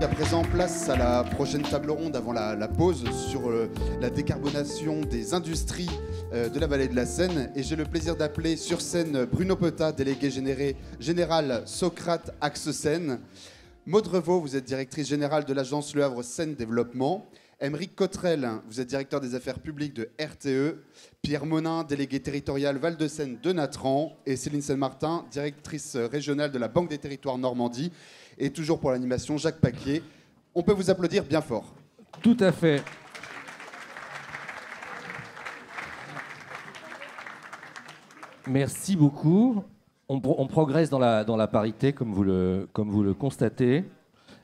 À présent, place à la prochaine table ronde avant la pause sur la décarbonation des industries de la vallée de la Seine. Et j'ai le plaisir d'appeler sur scène Bruno Peta, délégué général Socrate Axe Seine. Maud Revaux, vous êtes directrice générale de l'agence Le Havre Seine Développement. Aymeric Cottrel, vous êtes directeur des affaires publiques de RTE. Pierre Monin, délégué territorial Val-de-Seine de Natran. Et Céline Saint-Martin, directrice régionale de la Banque des Territoires Normandie. Et toujours pour l'animation, Jacques Paquier. On peut vous applaudir bien fort. Tout à fait. Merci beaucoup. On progresse dans la parité, comme vous le constatez.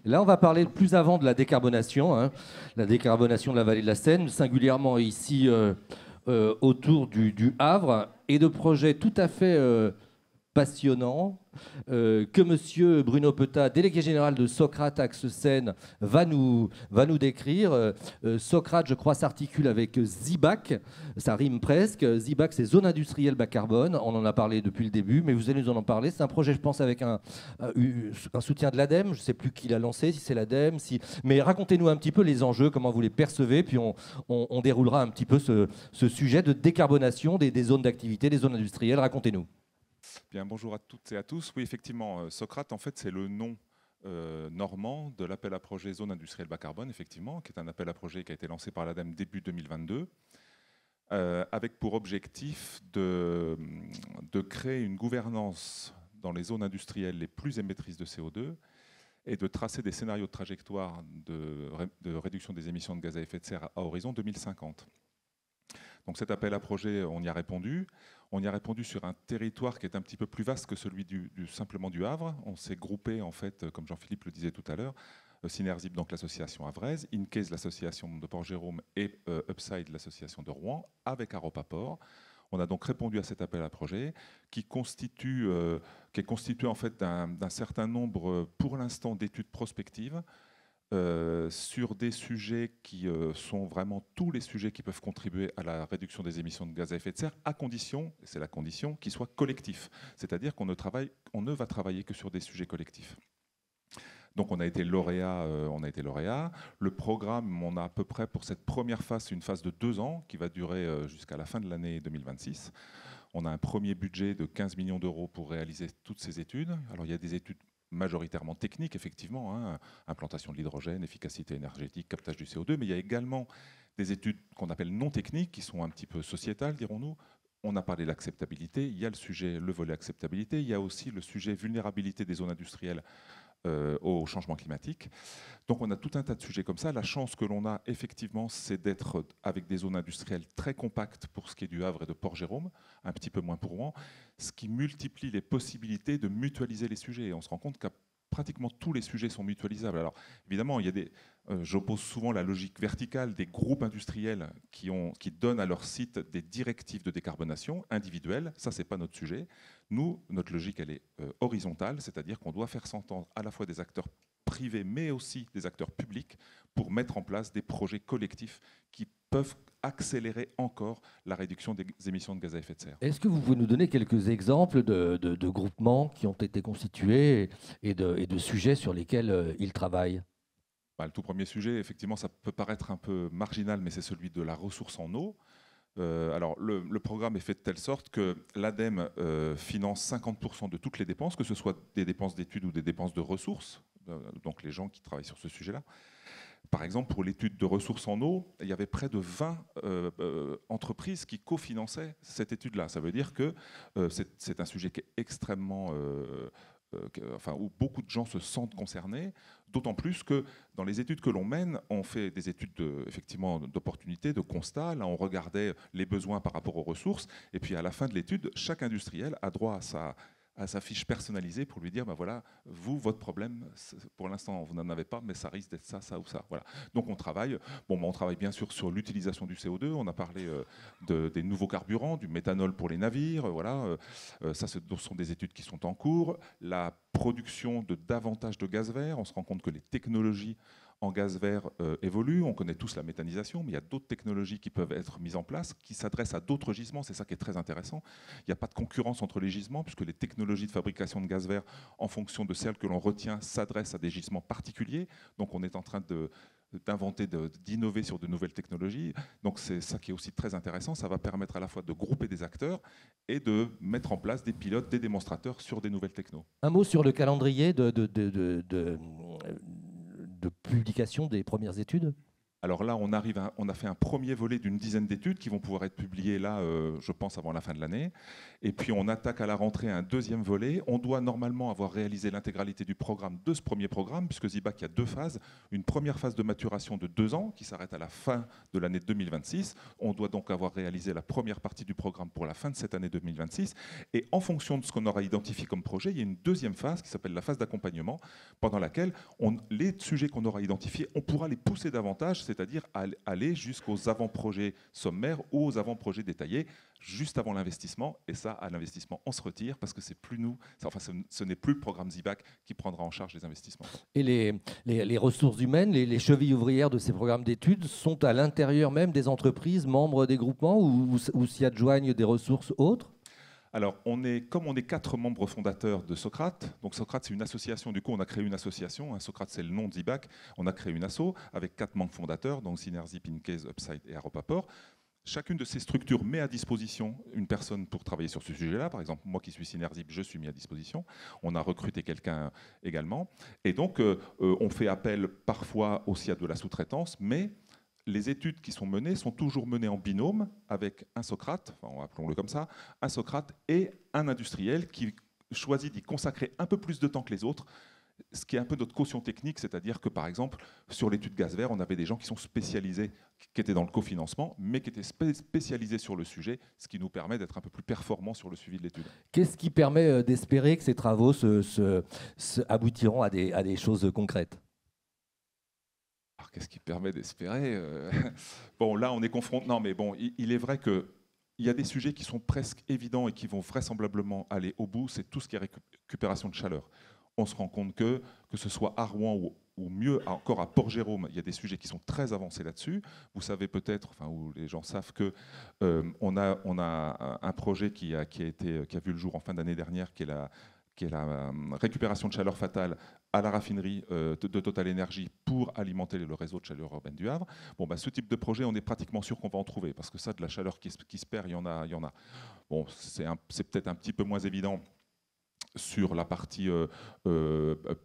Là, on va parler plus avant de la décarbonation, la décarbonation de la vallée de la Seine, singulièrement ici autour du Havre, et de projets tout à fait passionnants que monsieur Bruno Peta, délégué général de Socrate Axe Seine, va nous décrire. Socrate, je crois, s'articule avec Zibac, ça rime presque. Zibac, c'est zone industrielle bas carbone, on en a parlé depuis le début, mais vous allez nous en parler. C'est un projet, je pense, avec un soutien de l'ADEME, je ne sais plus qui l'a lancé, si c'est l'ADEME, mais racontez-nous un petit peu les enjeux, comment vous les percevez, puis on déroulera un petit peu ce sujet de décarbonation des zones d'activité, des zones industrielles. Racontez-nous. Bien, bonjour à toutes et à tous. Oui, effectivement, Socrate, en fait, c'est le nom normand de l'appel à projet zone industrielle bas carbone, effectivement, qui est un appel à projet qui a été lancé par l'ADEME début 2022, avec pour objectif de créer une gouvernance dans les zones industrielles les plus émettrices de CO2 et de tracer des scénarios de trajectoire de réduction des émissions de gaz à effet de serre à horizon 2050. Donc cet appel à projet, on y a répondu. On y a répondu sur un territoire qui est un petit peu plus vaste que celui simplement du Havre. On s'est groupé, en fait, comme Jean-Philippe le disait tout à l'heure, Synerzip, donc l'association havraise, Incase, l'association de Port-Jérôme, et Upside, l'association de Rouen, avec Aropaport. On a donc répondu à cet appel à projet qui est constitué en fait d'un certain nombre, pour l'instant, d'études prospectives sur des sujets qui sont vraiment tous les sujets qui peuvent contribuer à la réduction des émissions de gaz à effet de serre, à condition, et c'est la condition, qu'ils soient collectifs. C'est-à-dire qu'on ne va travailler que sur des sujets collectifs. Donc on a été lauréat. Le programme, on a à peu près pour cette première phase, une phase de 2 ans qui va durer jusqu'à la fin de l'année 2026. On a un premier budget de 15 millions d'euros pour réaliser toutes ces études. Alors il y a des études majoritairement techniques, effectivement, implantation de l'hydrogène, efficacité énergétique, captage du CO2, mais il y a également des études qu'on appelle non techniques, qui sont un petit peu sociétales, dirons-nous. On a parlé de l'acceptabilité, il y a le volet acceptabilité, il y a aussi le sujet vulnérabilité des zones industrielles au changement climatique. Donc on a tout un tas de sujets comme ça. La chance que l'on a, effectivement, c'est d'être avec des zones industrielles très compactes pour ce qui est du Havre et de Port-Jérôme, un petit peu moins pour Rouen, ce qui multiplie les possibilités de mutualiser les sujets. Et on se rend compte qu'à pratiquement tous les sujets sont mutualisables. Alors évidemment, il y a j'oppose souvent la logique verticale des groupes industriels qui donnent à leur site des directives de décarbonation individuelles. Ça, c'est pas notre sujet. Nous, notre logique, elle est horizontale, c'est-à-dire qu'on doit faire s'entendre à la fois des acteurs privés, mais aussi des acteurs publics, pour mettre en place des projets collectifs qui peuvent accélérer encore la réduction des émissions de gaz à effet de serre. Est-ce que vous pouvez nous donner quelques exemples de groupements qui ont été constitués et de sujets sur lesquels ils travaillent ? Le tout premier sujet, effectivement, ça peut paraître un peu marginal, mais c'est celui de la ressource en eau. Alors, le programme est fait de telle sorte que l'ADEME finance 50% de toutes les dépenses, que ce soit des dépenses d'études ou des dépenses de ressources, donc les gens qui travaillent sur ce sujet-là. Par exemple, pour l'étude de ressources en eau, il y avait près de 20 entreprises qui cofinançaient cette étude-là. Ça veut dire que c'est un sujet qui est extrêmement... où beaucoup de gens se sentent concernés, d'autant plus que dans les études que l'on mène, on fait des études effectivement d'opportunité, de constat. Là, on regardait les besoins par rapport aux ressources, et puis à la fin de l'étude, chaque industriel a droit à sa fiche personnalisée pour lui dire, voilà, vous, votre problème, pour l'instant, vous n'en avez pas, mais ça risque d'être ça, ça ou ça. Voilà. Donc on travaille bien sûr sur l'utilisation du CO2, on a parlé des nouveaux carburants, du méthanol pour les navires, voilà. Ça, ce sont des études qui sont en cours. La production de davantage de gaz vert, on se rend compte que les technologies en gaz vert évolue. On connaît tous la méthanisation, mais il y a d'autres technologies qui peuvent être mises en place, qui s'adressent à d'autres gisements. C'est ça qui est très intéressant. Il n'y a pas de concurrence entre les gisements, puisque les technologies de fabrication de gaz vert, en fonction de celles que l'on retient, s'adressent à des gisements particuliers. Donc on est en train d'inventer, d'innover sur de nouvelles technologies. Donc c'est ça qui est aussi très intéressant. Ça va permettre à la fois de grouper des acteurs et de mettre en place des pilotes, des démonstrateurs sur des nouvelles technos. Un mot sur le calendrier de publication des premières études. Alors là, on a fait un premier volet d'une dizaine d'études qui vont pouvoir être publiées là, je pense, avant la fin de l'année. Et puis on attaque à la rentrée un deuxième volet. On doit normalement avoir réalisé l'intégralité du programme de ce premier programme, puisque ZIBAC, il y a 2 phases. Une première phase de maturation de 2 ans qui s'arrête à la fin de l'année 2026. On doit donc avoir réalisé la première partie du programme pour la fin de cette année 2026. Et en fonction de ce qu'on aura identifié comme projet, il y a une deuxième phase qui s'appelle la phase d'accompagnement, pendant laquelle les sujets qu'on aura identifiés, on pourra les pousser davantage, c'est-à-dire aller jusqu'aux avant-projets sommaires ou aux avant-projets détaillés, juste avant l'investissement. Et ça, à l'investissement, on se retire parce que c'est plus nous, enfin, ce n'est plus le programme ZIBAC qui prendra en charge les investissements. Et les ressources humaines, les chevilles ouvrières de ces programmes d'études sont à l'intérieur même des entreprises, membres des groupements, ou s'y adjoignent des ressources autres? Alors, comme on est 4 membres fondateurs de Socrate, donc Socrate c'est une association, du coup on a créé une association, Socrate c'est le nom de ZIBAC, on a créé une asso avec 4 membres fondateurs, donc Synergy, Pincase, Upside et Aropaport. Chacune de ces structures met à disposition une personne pour travailler sur ce sujet-là. Par exemple, moi qui suis Synerzip, je suis mis à disposition. On a recruté quelqu'un également. Et donc, on fait appel parfois aussi à de la sous-traitance, mais les études qui sont menées sont toujours menées en binôme avec un Socrate, enfin, appelons-le comme ça, un Socrate et un industriel qui choisit d'y consacrer un peu plus de temps que les autres, ce qui est un peu notre caution technique, c'est-à-dire que par exemple, sur l'étude gaz vert, on avait des gens qui sont spécialisés, qui étaient dans le cofinancement, mais qui étaient spécialisés sur le sujet, ce qui nous permet d'être un peu plus performants sur le suivi de l'étude. Qu'est-ce qui permet d'espérer que ces travaux aboutiront à des choses concrètes ? Alors, qu'est-ce qui permet d'espérer Bon, là, on est confronté. Non, mais bon, il est vrai que il y a des sujets qui sont presque évidents et qui vont vraisemblablement aller au bout. C'est tout ce qui est récupération de chaleur. On se rend compte que ce soit à Rouen ou mieux encore à Port-Jérôme, il y a des sujets qui sont très avancés là-dessus. Vous savez peut-être, enfin, ou les gens savent que on a un projet qui a vu le jour en fin d'année dernière, qui est la récupération de chaleur fatale à la raffinerie de Total Energy pour alimenter le réseau de chaleur urbaine du Havre. Bon, bah, ce type de projet, on est pratiquement sûr qu'on va en trouver, parce que ça, de la chaleur qui se perd, il y en a. Bon, c'est peut-être un petit peu moins évident sur la partie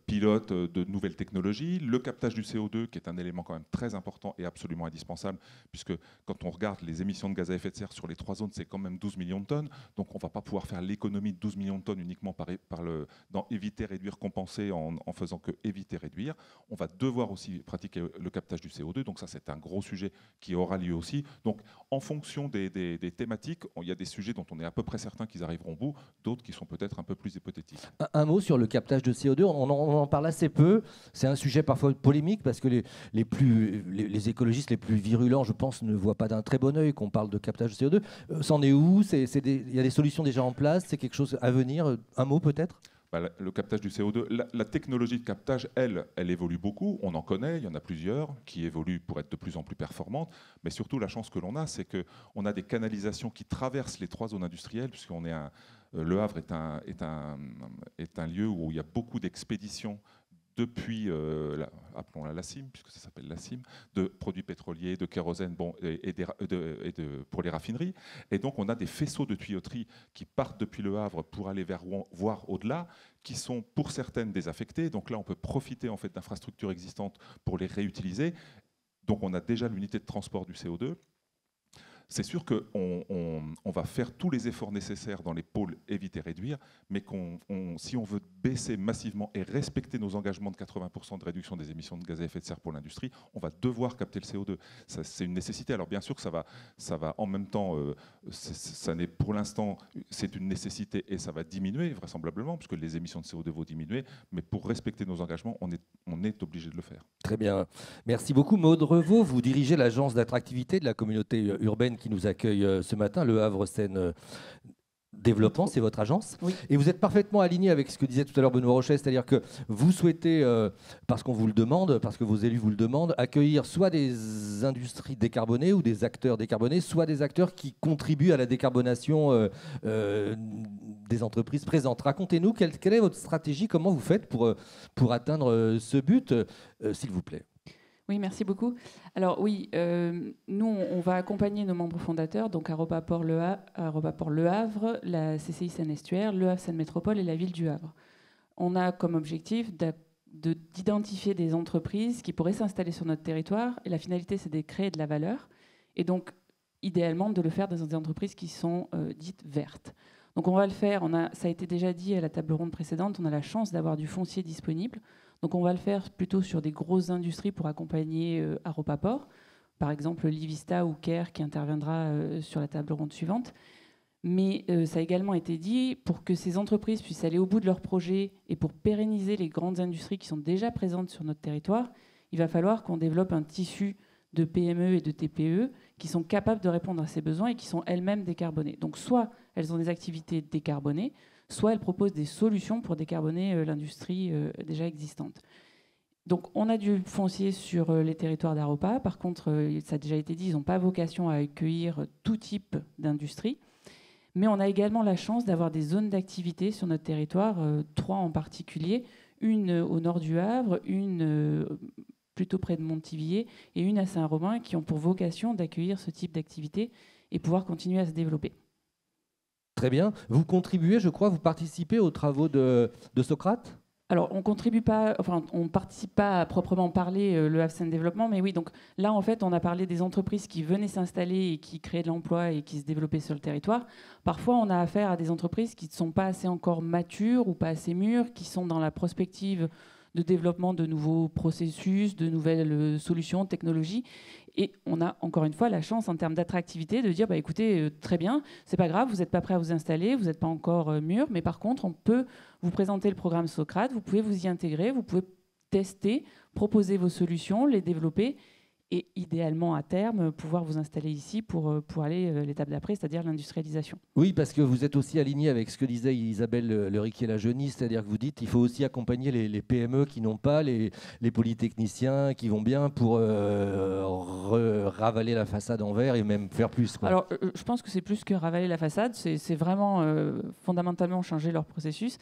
pilote de nouvelles technologies, le captage du CO2 qui est un élément quand même très important et absolument indispensable, puisque quand on regarde les émissions de gaz à effet de serre sur les 3 zones, c'est quand même 12 millions de tonnes, donc on ne va pas pouvoir faire l'économie de 12 millions de tonnes uniquement dans éviter, réduire, compenser en faisant que éviter, réduire. On va devoir aussi pratiquer le captage du CO2, donc ça c'est un gros sujet qui aura lieu aussi. Donc en fonction des thématiques, il y a des sujets dont on est à peu près certain qu'ils arriveront au bout, d'autres qui sont peut-être un peu plus hypothétiques. Un mot sur le captage de CO2, on en parle assez peu, c'est un sujet parfois polémique parce que les écologistes les plus virulents, je pense, ne voient pas d'un très bon œil qu'on parle de captage de CO2. C'en est où ? Il y a des solutions déjà en place, c'est quelque chose à venir ? Un mot peut-être ? Le captage du CO2, la technologie de captage, elle évolue beaucoup. On en connaît, il y en a plusieurs qui évoluent pour être de plus en plus performantes. Mais surtout, la chance que l'on a, c'est qu'on a des canalisations qui traversent les 3 zones industrielles, puisqu'on est Le Havre est un lieu où il y a beaucoup d'expéditions depuis, appelons-la la CIM, puisque ça s'appelle la CIM, de produits pétroliers, de kérosène pour les raffineries. Et donc, on a des faisceaux de tuyauterie qui partent depuis Le Havre pour aller vers Rouen, voire au-delà, qui sont pour certaines désaffectées. Donc là, on peut profiter en fait d'infrastructures existantes pour les réutiliser. Donc, on a déjà l'unité de transport du CO2. C'est sûr qu'on va faire tous les efforts nécessaires dans les pôles éviter-réduire, mais si on veut baisser massivement et respecter nos engagements de 80% de réduction des émissions de gaz à effet de serre pour l'industrie, on va devoir capter le CO2. C'est une nécessité. Alors bien sûr que ça va en même temps, ça n'est pour l'instant, c'est une nécessité et ça va diminuer vraisemblablement, puisque les émissions de CO2 vont diminuer, mais pour respecter nos engagements, on est obligé de le faire. Très bien. Merci beaucoup. Maude Revaux, vous dirigez l'agence d'attractivité de la communauté urbaine qui nous accueille ce matin, Le Havre Seine Développement, c'est votre agence. Oui. Et vous êtes parfaitement aligné avec ce que disait tout à l'heure Benoît Rochet, c'est-à-dire que vous souhaitez, parce qu'on vous le demande, parce que vos élus vous le demandent, accueillir soit des industries décarbonées ou des acteurs décarbonés, soit des acteurs qui contribuent à la décarbonation des entreprises présentes. Racontez-nous quelle est votre stratégie, comment vous faites pour atteindre ce but, s'il vous plaît. Oui, merci beaucoup. Alors oui, nous, on va accompagner nos membres fondateurs, donc Aropaport Le Havre, la CCI Seine-Estuaire, Le Havre Seine Métropole et la ville du Havre. On a comme objectif d'identifier des entreprises qui pourraient s'installer sur notre territoire, et la finalité, c'est de créer de la valeur, et donc idéalement de le faire dans des entreprises qui sont dites vertes. Donc on va le faire, ça a été déjà dit à la table ronde précédente, on a la chance d'avoir du foncier disponible. Donc on va le faire plutôt sur des grosses industries pour accompagner Aropaport, par exemple Livista ou Care qui interviendra sur la table ronde suivante. Mais ça a également été dit, pour que ces entreprises puissent aller au bout de leurs projets et pour pérenniser les grandes industries qui sont déjà présentes sur notre territoire, il va falloir qu'on développe un tissu de PME et de TPE qui sont capables de répondre à ces besoins et qui sont elles-mêmes décarbonées. Donc soit elles ont des activités décarbonées, soit elles proposent des solutions pour décarboner l'industrie déjà existante. Donc on a du foncier sur les territoires d'Aropa. Par contre, ça a déjà été dit, ils n'ont pas vocation à accueillir tout type d'industrie. Mais on a également la chance d'avoir des zones d'activité sur notre territoire, 3 en particulier, une au nord du Havre, une plutôt près de Montivilliers et une à Saint-Romain, qui ont pour vocation d'accueillir ce type d'activité et pouvoir continuer à se développer. Très bien. Vous contribuez, je crois, vous participez aux travaux de Socrate ? Alors, on contribue pas, enfin, on participe pas à proprement parler le Havre Seine Développement, mais oui, donc là, en fait, on a parlé des entreprises qui venaient s'installer et qui créaient de l'emploi et qui se développaient sur le territoire. Parfois, on a affaire à des entreprises qui ne sont pas assez encore matures ou pas assez mûres, qui sont dans la prospective de développement de nouveaux processus, de nouvelles solutions, technologies. Et on a encore une fois la chance en termes d'attractivité de dire bah, écoutez, très bien, c'est pas grave, vous n'êtes pas prêt à vous installer, vous n'êtes pas encore mûr, mais par contre, on peut vous présenter le programme Socrate, vous pouvez vous y intégrer, vous pouvez tester, proposer vos solutions, les développer et idéalement à terme pouvoir vous installer ici pour aller l'étape d'après, c'est-à-dire l'industrialisation. Oui, parce que vous êtes aussi aligné avec ce que disait Isabelle Le Riquier-Lajeunie, c'est-à-dire que vous dites qu'il faut aussi accompagner les PME qui n'ont pas, les polytechniciens qui vont bien pour ravaler la façade en verre et même faire plus, quoi. Alors, je pense que c'est plus que ravaler la façade, c'est vraiment fondamentalement changer leur processus.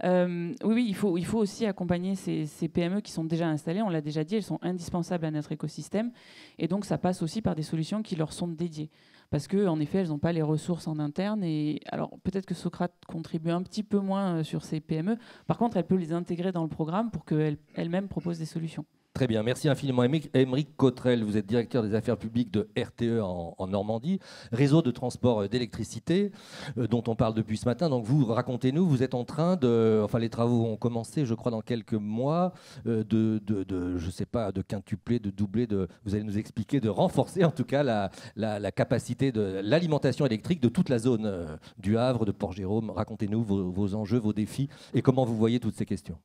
Oui, il faut aussi accompagner ces PME qui sont déjà installées, on l'a déjà dit, elles sont indispensables à notre écosystème. Et donc, ça passe aussi par des solutions qui leur sont dédiées. Parce qu'en effet, elles n'ont pas les ressources en interne. Et alors, peut-être que Socrate contribue un petit peu moins sur ces PME. Par contre, elle peut les intégrer dans le programme pour qu'elles-mêmes proposent des solutions. Très bien, merci infiniment. Aymeric Cottrel, vous êtes directeur des affaires publiques de RTE en Normandie, réseau de transport d'électricité dont on parle depuis ce matin. Donc vous, racontez-nous, vous êtes en train enfin les travaux ont commencé, je crois, dans quelques mois, je sais pas, de quintupler, de doubler, vous allez nous expliquer, de renforcer en tout cas la capacité de l'alimentation électrique de toute la zone du Havre, de Port-Jérôme. Racontez-nous vos enjeux, vos défis et comment vous voyez toutes ces questions.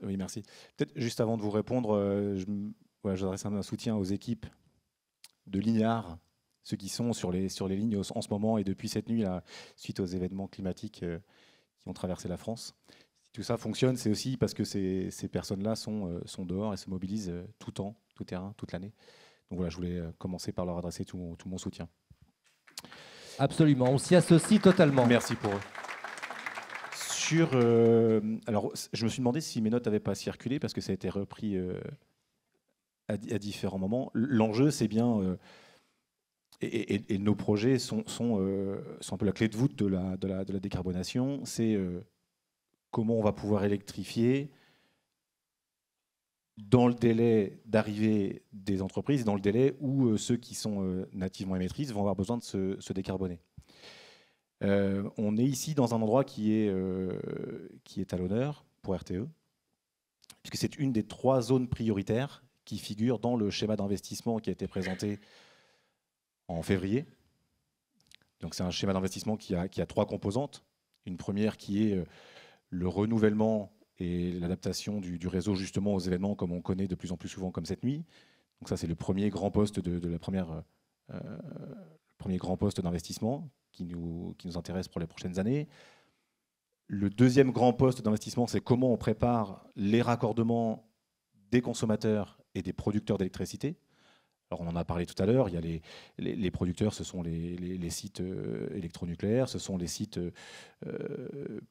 Oui, merci. Peut-être juste avant de vous répondre, j'adresse un soutien aux équipes de Lignard, ceux qui sont sur les lignes en ce moment et depuis cette nuit, là, suite aux événements climatiques qui ont traversé la France. Si tout ça fonctionne, c'est aussi parce que ces personnes-là sont dehors et se mobilisent tout temps, tout terrain, toute l'année. Donc voilà, je voulais commencer par leur adresser tout mon soutien. Absolument, on s'y associe totalement. Merci pour eux. Alors, je me suis demandé si mes notes n'avaient pas circulé parce que ça a été repris à différents moments. L'enjeu, c'est bien, et nos projets sont un peu la clé de voûte de la décarbonation. C'est comment on va pouvoir électrifier dans le délai d'arrivée des entreprises, dans le délai où ceux qui sont nativement émettrices vont avoir besoin de se décarboner. On est ici dans un endroit qui est à l'honneur pour RTE, puisque c'est une des 3 zones prioritaires qui figurent dans le schéma d'investissement qui a été présenté en février. Donc c'est un schéma d'investissement qui a 3 composantes. Une première qui est le renouvellement et l'adaptation du réseau justement aux événements comme on connaît de plus en plus souvent comme cette nuit. Donc ça c'est le premier grand poste de la première... premier grand poste d'investissement qui nous intéresse pour les prochaines années. Le deuxième grand poste d'investissement, c'est comment on prépare les raccordements des consommateurs et des producteurs d'électricité. Alors on en a parlé tout à l'heure, il y a les producteurs, ce sont les sites électronucléaires, ce sont les sites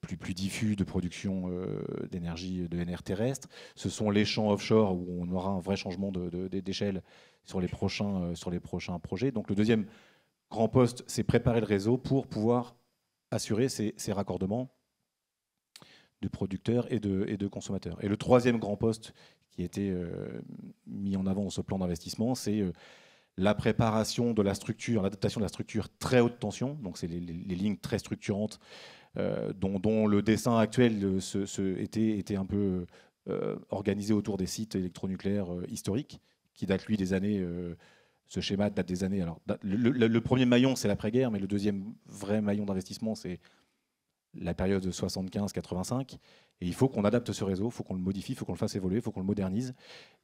plus diffus de production d'énergie, de NR terrestre, ce sont les champs offshore où on aura un vrai changement d'échelle sur les prochains projets. Donc le deuxième grand poste, c'est préparer le réseau pour pouvoir assurer ces raccordements de producteurs et de consommateurs. Et le troisième grand poste qui a été mis en avant dans ce plan d'investissement, c'est la préparation de la structure, l'adaptation de la structure très haute tension. Donc c'est les lignes très structurantes dont le dessin actuel était un peu organisé autour des sites électronucléaires historiques, qui datent lui des années. Ce schéma date des années. Alors, le premier maillon, c'est l'après-guerre, mais le deuxième vrai maillon d'investissement, c'est la période de 75-85. Et il faut qu'on adapte ce réseau, il faut qu'on le modifie, il faut qu'on le fasse évoluer, il faut qu'on le modernise.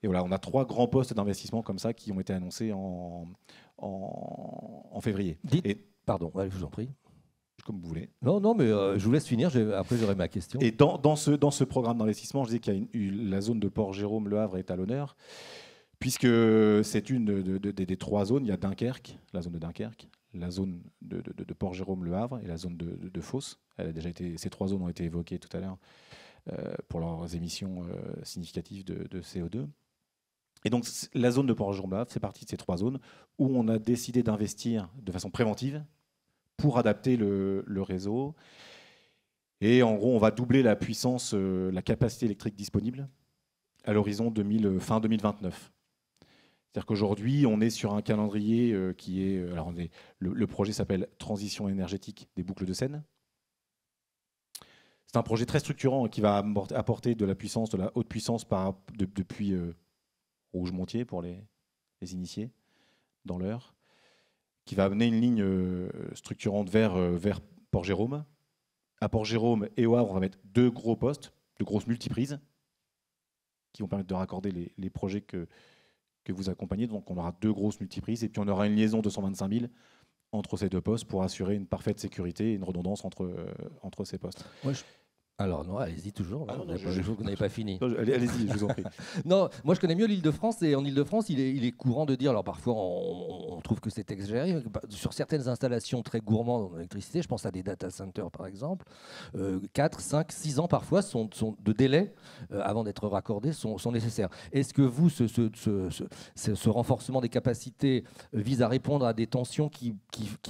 Et voilà, on a 3 grands postes d'investissement comme ça qui ont été annoncés en février. Pardon, allez, je vous en prie. Comme vous voulez. Non, mais je vous laisse finir, après j'aurai ma question. Et dans ce programme d'investissement, je disais qu'il y a la zone de Port-Jérôme, Le Havre est à l'honneur, puisque c'est une des 3 zones. Il y a Dunkerque, la zone de Dunkerque, la zone de Port-Jérôme, Le Havre et la zone de Fos. Ces 3 zones ont été évoquées tout à l'heure pour leurs émissions significatives de CO2. Et donc la zone de Port-Jérôme, Le Havre fait partie de ces 3 zones où on a décidé d'investir de façon préventive pour adapter le réseau. Et en gros, on va doubler la puissance, la capacité électrique disponible à l'horizon fin 2029. C'est-à-dire qu'aujourd'hui, on est sur un calendrier qui est... Alors le projet s'appelle Transition énergétique des boucles de Seine. C'est un projet très structurant qui va apporter de la puissance, de la haute puissance depuis Rouge-Montier pour les initiés dans l'heure, qui va amener une ligne structurante vers Port-Jérôme. À Port-Jérôme et au Havre, on va mettre 2 gros postes, de grosses multiprises, qui vont permettre de raccorder les projets que vous accompagnez. Donc on aura 2 grosses multiprises et puis on aura une liaison de 125 000 entre ces 2 postes pour assurer une parfaite sécurité et une redondance entre ces postes. Alors non, allez-y toujours. Vous n'avez pas fini. Allez-y, je vous en prie. Non, moi je connais mieux l'Île-de-France et en Île-de-France, il est courant de dire, alors parfois on trouve que c'est exagéré, sur certaines installations très gourmandes en électricité, je pense à des data centers par exemple, 4, 5, 6 ans parfois de délai avant d'être raccordés sont nécessaires. Est-ce que vous, ce renforcement des capacités vise à répondre à des tensions qui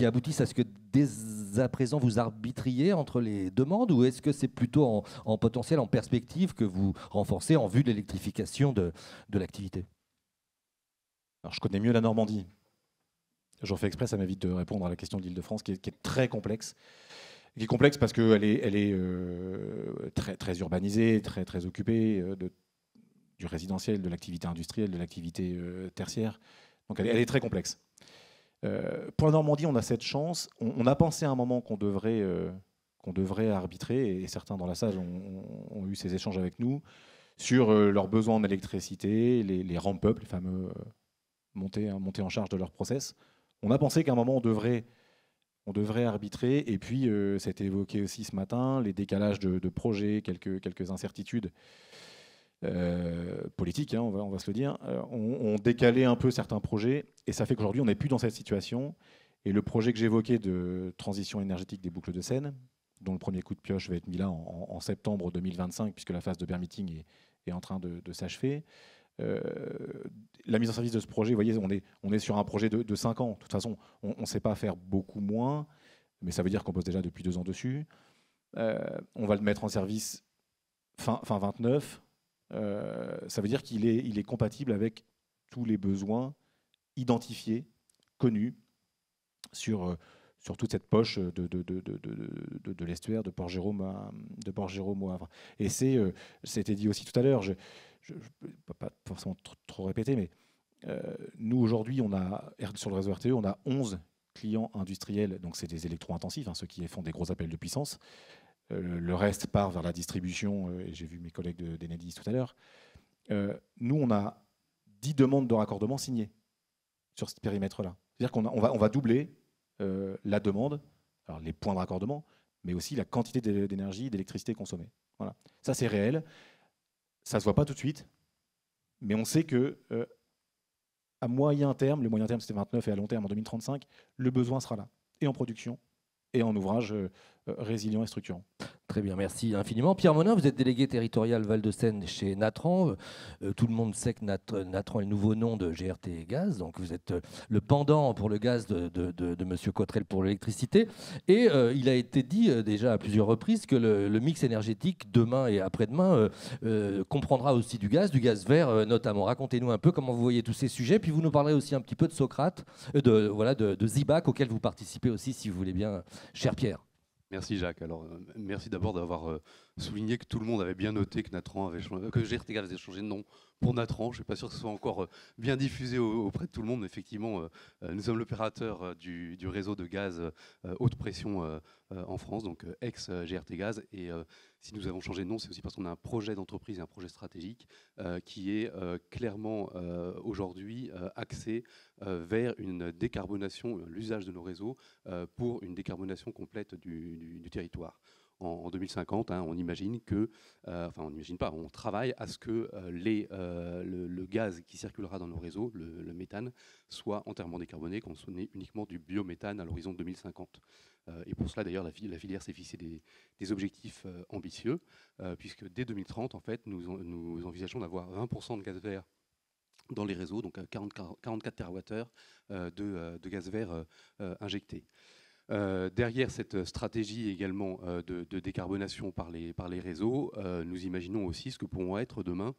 aboutissent à ce que dès à présent vous arbitriez entre les demandes, ou est-ce que c'est plutôt en potentiel, en perspective que vous renforcez en vue de l'électrification de l'activité? Alors je connais mieux la Normandie. J'en fais exprès, ça m'évite de répondre à la question de l'Île-de-France qui est très complexe. Qui est complexe parce qu'elle est très, très urbanisée, très, très occupée du résidentiel, de l'activité industrielle, de l'activité tertiaire. Donc elle est très complexe. Pour la Normandie, on a cette chance. On a pensé à un moment qu'on devrait arbitrer, et certains dans la salle ont eu ces échanges avec nous, sur leurs besoins en électricité, les ramp-up, les fameux montées en charge de leur process. On a pensé qu'à un moment, on devrait arbitrer, et puis ça a été évoqué aussi ce matin, les décalages de projets, quelques incertitudes politiques, hein, on va se le dire, ont décalé un peu certains projets, et ça fait qu'aujourd'hui on n'est plus dans cette situation. Et le projet que j'évoquais de transition énergétique des boucles de Seine, dont le premier coup de pioche va être mis là en septembre 2025, puisque la phase de permitting est en train de s'achever. La mise en service de ce projet, vous voyez, on est sur un projet de 5 ans. De toute façon, on ne sait pas faire beaucoup moins, mais ça veut dire qu'on bosse déjà depuis 2 ans dessus. On va le mettre en service fin 29. Ça veut dire qu'il est compatible avec tous les besoins identifiés, connus, sur toute cette poche de l'estuaire de Port-Jérôme au Havre. Et c'était dit aussi tout à l'heure, je ne peux pas forcément trop répéter, mais nous aujourd'hui, sur le réseau RTE, on a 11 clients industriels, donc c'est des électro-intensifs, hein, ceux qui font des gros appels de puissance. Le reste part vers la distribution, et j'ai vu mes collègues d'Enedis tout à l'heure. Nous, on a 10 demandes de raccordement signées sur ce périmètre-là. C'est-à-dire qu'on va doubler la demande. alors les points de raccordement, mais aussi la quantité d'énergie, d'électricité consommée. Voilà. Ça, c'est réel. Ça ne se voit pas tout de suite, mais on sait que à moyen terme, le moyen terme c'était 29 et à long terme en 2035, le besoin sera là, et en production, et en ouvrage résilient et structurant. Très bien, merci infiniment. Pierre Monin, vous êtes délégué territorial Val-de-Seine chez Natran. Tout le monde sait que Natran est le nouveau nom de GRT Gaz. Donc vous êtes le pendant pour le gaz de Monsieur Cottrell pour l'électricité. Et il a été dit déjà à plusieurs reprises que le mix énergétique demain et après-demain comprendra aussi du gaz vert notamment. Racontez-nous un peu comment vous voyez tous ces sujets. Puis vous nous parlerez aussi un petit peu de Socrate, de Zibac, auquel vous participez aussi, si vous voulez bien, cher Pierre. Merci Jacques. Alors, merci d'abord d'avoir souligné que tout le monde avait bien noté que que GRT Gaz avait changé de nom pour Natran. Je ne suis pas sûr que ce soit encore bien diffusé auprès de tout le monde, mais effectivement, nous sommes l'opérateur du réseau de gaz haute pression en France, donc ex-GRT Gaz. Et si nous avons changé de nom, c'est aussi parce qu'on a un projet d'entreprise et un projet stratégique qui est clairement aujourd'hui axé vers une décarbonation, l'usage de nos réseaux pour une décarbonation complète du territoire. En 2050, on imagine que, on n'imagine pas, on travaille à ce que le gaz qui circulera dans nos réseaux, le méthane, soit entièrement décarboné, qu'on soit uniquement du biométhane à l'horizon 2050. Et pour cela, d'ailleurs, la filière s'est fixé des objectifs ambitieux, puisque dès 2030, en fait, nous envisageons d'avoir 20% de gaz vert dans les réseaux, donc 44 TWh de gaz vert injecté. Derrière cette stratégie également de décarbonation par les réseaux, nous imaginons aussi ce que pourront être demain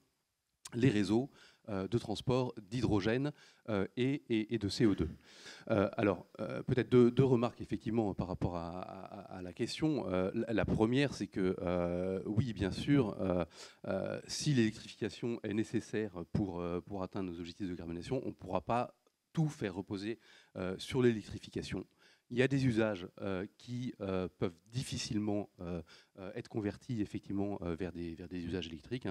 les réseaux de transport d'hydrogène et de CO2. Alors, peut-être deux remarques effectivement par rapport à la question. La première, c'est que oui, bien sûr, si l'électrification est nécessaire pour atteindre nos objectifs de décarbonation, on ne pourra pas tout faire reposer sur l'électrification. Il y a des usages qui peuvent difficilement être convertis effectivement vers des usages électriques.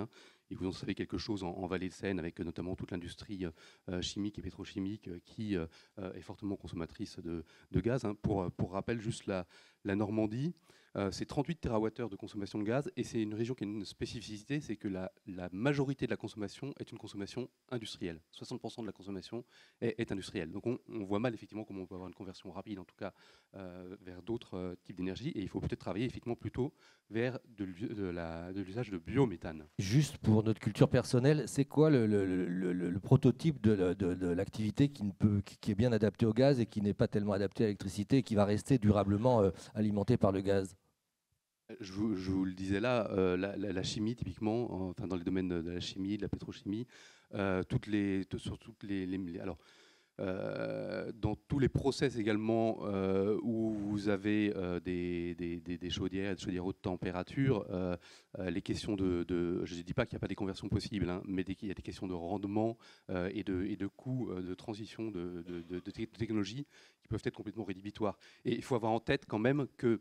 Et vous en savez quelque chose en Vallée de Seine, avec notamment toute l'industrie chimique et pétrochimique qui est fortement consommatrice de gaz. Pour rappel, juste la Normandie, c'est 38 TWh de consommation de gaz, et c'est une région qui a une spécificité, c'est que la majorité de la consommation est une consommation industrielle. 60% de la consommation est industrielle. Donc on voit mal effectivement comment on peut avoir une conversion rapide, en tout cas vers d'autres types d'énergie, et il faut peut-être travailler effectivement plutôt vers de l'usage de biométhane. Juste pour notre culture personnelle, c'est quoi le prototype de l'activité qui est bien adaptée au gaz et qui n'est pas tellement adaptée à l'électricité et qui va rester durablement alimentée par le gaz ? Je vous le disais là, la chimie typiquement, dans les domaines de la chimie, de la pétrochimie, dans tous les process également où vous avez des chaudières haute température, les questions je ne dis pas qu'il n'y a pas des conversions possibles, mais il y a des questions de rendement et de coûts de transition de technologie qui peuvent être complètement rédhibitoires. Et il faut avoir en tête quand même que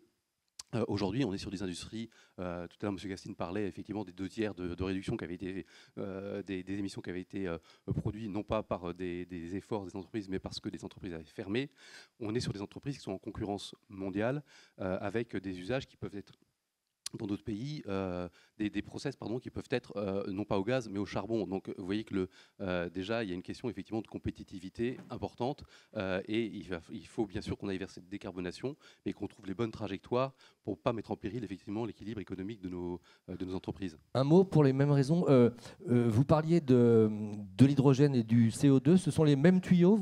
aujourd'hui, on est sur des industries. Tout à l'heure, M. Gastine parlait effectivement des 2 tiers de réduction qui avaient été des émissions qui avaient été produites, non pas par des efforts des entreprises, mais parce que des entreprises avaient fermé. On est sur des entreprises qui sont en concurrence mondiale avec des usages qui peuvent être dans d'autres pays, des process qui peuvent être non pas au gaz mais au charbon. Donc vous voyez que déjà il y a une question effectivement de compétitivité importante et il faut bien sûr qu'on aille vers cette décarbonation, mais qu'on trouve les bonnes trajectoires pour ne pas mettre en péril effectivement l'équilibre économique de nos entreprises. Un mot pour les mêmes raisons. Vous parliez de l'hydrogène et du CO2. Ce sont les mêmes tuyaux.